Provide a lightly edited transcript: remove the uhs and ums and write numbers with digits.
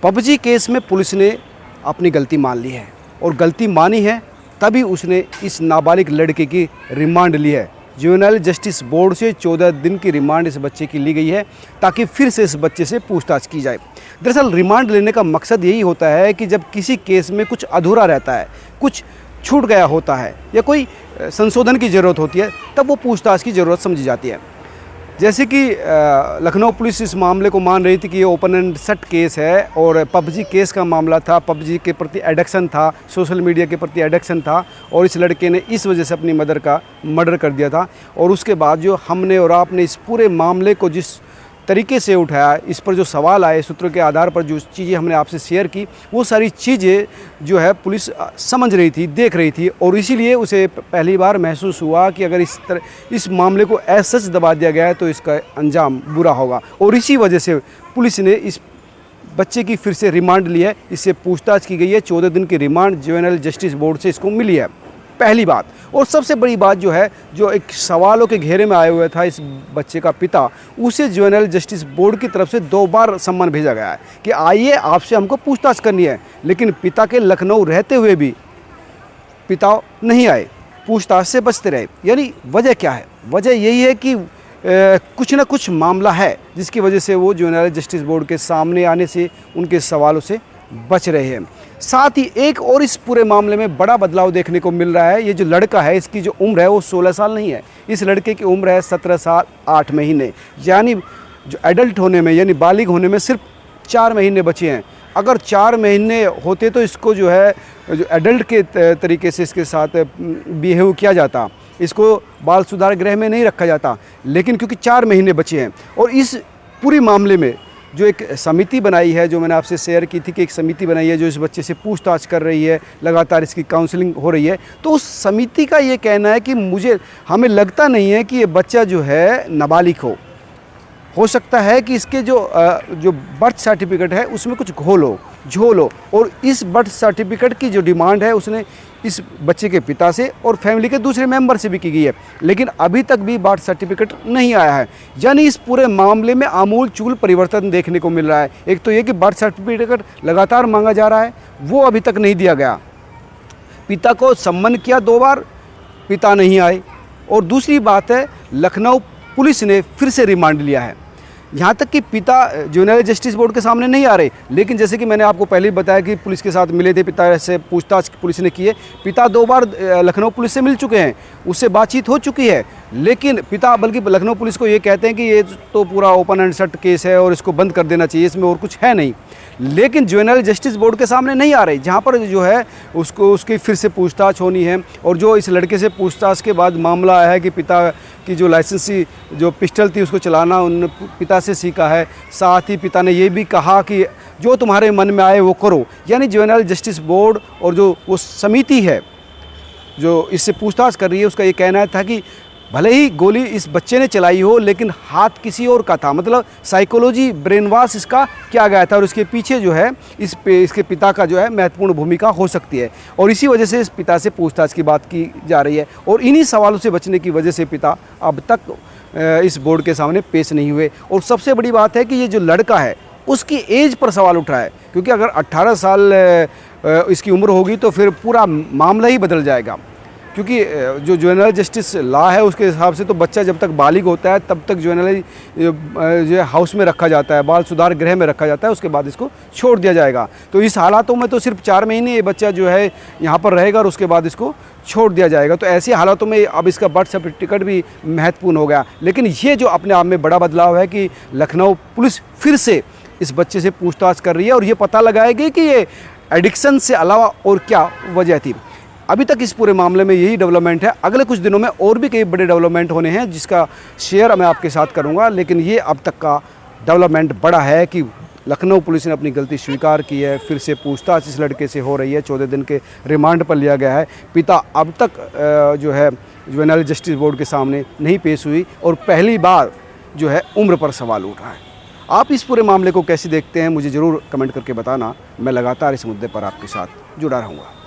PUBG case में police ने अपनी गलती मान ली है और गलती मानी है तभी उसने इस नाबालिग लड़के की रिमांड ली है। जुवेनाइल जस्टिस बोर्ड से 14 दिन की रिमांड इस बच्चे की ली गई है ताकि फिर से इस बच्चे से पूछताछ की जाए। दरअसल रिमांड लेने का मकसद यही होता है कि जब किसी केस में कुछ अधूरा रहता है, कुछ छूट गया होता है या कोई संशोधन की ज़रूरत होती है, तब वो पूछताछ की ज़रूरत समझी जाती है। जैसे कि लखनऊ पुलिस इस मामले को मान रही थी कि ये ओपन एंड शट केस है और पबजी केस का मामला था, पबजी के प्रति एडिक्शन था, सोशल मीडिया के प्रति एडिक्शन था और इस लड़के ने इस वजह से अपनी मदर का मर्डर कर दिया था। और उसके बाद जो हमने और आपने इस पूरे मामले को जिस तरीके से उठाया, इस पर जो सवाल आए, सूत्रों के आधार पर जो चीज़ें हमने आपसे शेयर की, वो सारी चीज़ें जो है पुलिस समझ रही थी, देख रही थी और इसीलिए उसे पहली बार महसूस हुआ कि अगर इस मामले को ऐसा सच दबा दिया गया है तो इसका अंजाम बुरा होगा। और इसी वजह से पुलिस ने इस बच्चे की फिर से रिमांड ली है, इससे पूछताछ की गई है। 14 दिन की रिमांड जुवेनाइल जस्टिस बोर्ड से इसको मिली है, पहली बात। और सबसे बड़ी बात जो है, जो एक सवालों के घेरे में आया हुआ था इस बच्चे का पिता, उसे जुवेनाइल जस्टिस बोर्ड की तरफ से 2 बार सम्मन भेजा गया है कि आइए आपसे हमको पूछताछ करनी है। लेकिन पिता के लखनऊ रहते हुए भी पिता नहीं आए, पूछताछ से बचते रहे। यानी वजह क्या है? वजह यही है कि कुछ ना कुछ मामला है जिसकी वजह से वो जुवेनाइल जस्टिस बोर्ड के सामने आने से, उनके सवालों से बच रहे हैं। साथ ही एक और इस पूरे मामले में बड़ा बदलाव देखने को मिल रहा है। ये जो लड़का है, इसकी जो उम्र है वो 16 साल नहीं है, इस लड़के की उम्र है 17 साल 8 महीने। यानी जो एडल्ट होने में, यानी बालिग होने में सिर्फ 4 महीने बचे हैं। अगर 4 महीने होते तो इसको जो है जो एडल्ट के तरीके से इसके साथ बिहेव किया जाता, इसको बाल सुधार गृह में नहीं रखा जाता। लेकिन क्योंकि 4 महीने बचे हैं और इस पूरी मामले में जो एक समिति बनाई है, जो मैंने आपसे शेयर की थी कि एक समिति बनाई है जो इस बच्चे से पूछताछ कर रही है, लगातार इसकी काउंसलिंग हो रही है, तो उस समिति का ये कहना है कि हमें लगता नहीं है कि ये बच्चा जो है नाबालिग हो सकता है कि इसके जो बर्थ सर्टिफिकेट है उसमें कुछ झोल हो और इस बर्थ सर्टिफिकेट की जो डिमांड है उसने इस बच्चे के पिता से और फैमिली के दूसरे मेंबर से भी की गई है, लेकिन अभी तक भी बर्थ सर्टिफिकेट नहीं आया है। यानी इस पूरे मामले में आमूल-चूल परिवर्तन देखने को मिल रहा है। एक तो ये कि बर्थ सर्टिफिकेट लगातार मांगा जा रहा है, वो अभी तक नहीं दिया गया। पिता को सम्मन किया 2 बार, पिता नहीं आए। और दूसरी बात है, लखनऊ पुलिस ने फिर से रिमांड लिया है। यहाँ तक कि पिता जुवेनाइल जस्टिस बोर्ड के सामने नहीं आ रहे, लेकिन जैसे कि मैंने आपको पहले ही बताया कि पुलिस के साथ मिले थे, पिता से पूछताछ पुलिस ने की है। पिता 2 बार लखनऊ पुलिस से मिल चुके हैं, उससे बातचीत हो चुकी है, लेकिन पिता बल्कि लखनऊ पुलिस को ये कहते हैं कि ये तो पूरा ओपन एंड शट केस है और इसको बंद कर देना चाहिए, इसमें और कुछ है नहीं। लेकिन जुवेनाइल जस्टिस बोर्ड के सामने नहीं आ रही, जहाँ पर जो है उसकी फिर से पूछताछ होनी है। और जो इस लड़के से पूछताछ के बाद मामला आया है कि पिता की जो लाइसेंसी जो पिस्टल थी उसको चलाना उन्होंने पिता से सीखा है। साथ ही पिता ने ये भी कहा कि जो तुम्हारे मन में आए वो करो। यानी जुवेनाइल जस्टिस बोर्ड और जो वो समिति है जो इससे पूछताछ कर रही है, उसका ये कहना था कि भले ही गोली इस बच्चे ने चलाई हो, लेकिन हाथ किसी और का था। मतलब साइकोलॉजी, ब्रेन वॉश इसका किया गया था और इसके पीछे जो है इसके पिता का जो है महत्वपूर्ण भूमिका हो सकती है। और इसी वजह से इस पिता से पूछताछ की बात की जा रही है और इन्हीं सवालों से बचने की वजह से पिता अब तक इस बोर्ड के सामने पेश नहीं हुए। और सबसे बड़ी बात है कि ये जो लड़का है उसकी एज पर सवाल उठ रहा है, क्योंकि अगर 18 साल इसकी उम्र होगी तो फिर पूरा मामला ही बदल जाएगा। क्योंकि जो जुवेनाइल जस्टिस लॉ है उसके हिसाब से तो बच्चा जब तक बालिग होता है तब तक जुवेनाइल जो हाउस में रखा जाता है, बाल सुधार गृह में रखा जाता है, उसके बाद इसको छोड़ दिया जाएगा। तो इस हालातों में तो सिर्फ 4 महीने ये बच्चा जो है यहाँ पर रहेगा और उसके बाद इसको छोड़ दिया जाएगा। तो ऐसी हालातों में अब इसका बर्थ सर्टिफिकेट भी महत्वपूर्ण हो गया। लेकिन ये जो अपने आप में बड़ा बदलाव है कि लखनऊ पुलिस फिर से इस बच्चे से पूछताछ कर रही है और ये पता लगाएगी कि ये एडिक्शन से अलावा और क्या वजह थी। अभी तक इस पूरे मामले में यही डेवलपमेंट है। अगले कुछ दिनों में और भी कई बड़े डेवलपमेंट होने हैं जिसका शेयर मैं आपके साथ करूंगा, लेकिन ये अब तक का डेवलपमेंट बड़ा है कि लखनऊ पुलिस ने अपनी गलती स्वीकार की है। फिर से पूछताछ इस लड़के से हो रही है, 14 दिन के रिमांड पर लिया गया है। पिता अब तक जो है जुवेनाइल जस्टिस बोर्ड के सामने नहीं पेश हुई और पहली बार जो है उम्र पर सवाल उठ रहा है। आप इस पूरे मामले को कैसे देखते हैं, मुझे ज़रूर कमेंट करके बताना। मैं लगातार इस मुद्दे पर आपके साथ जुड़ा रहूँगा।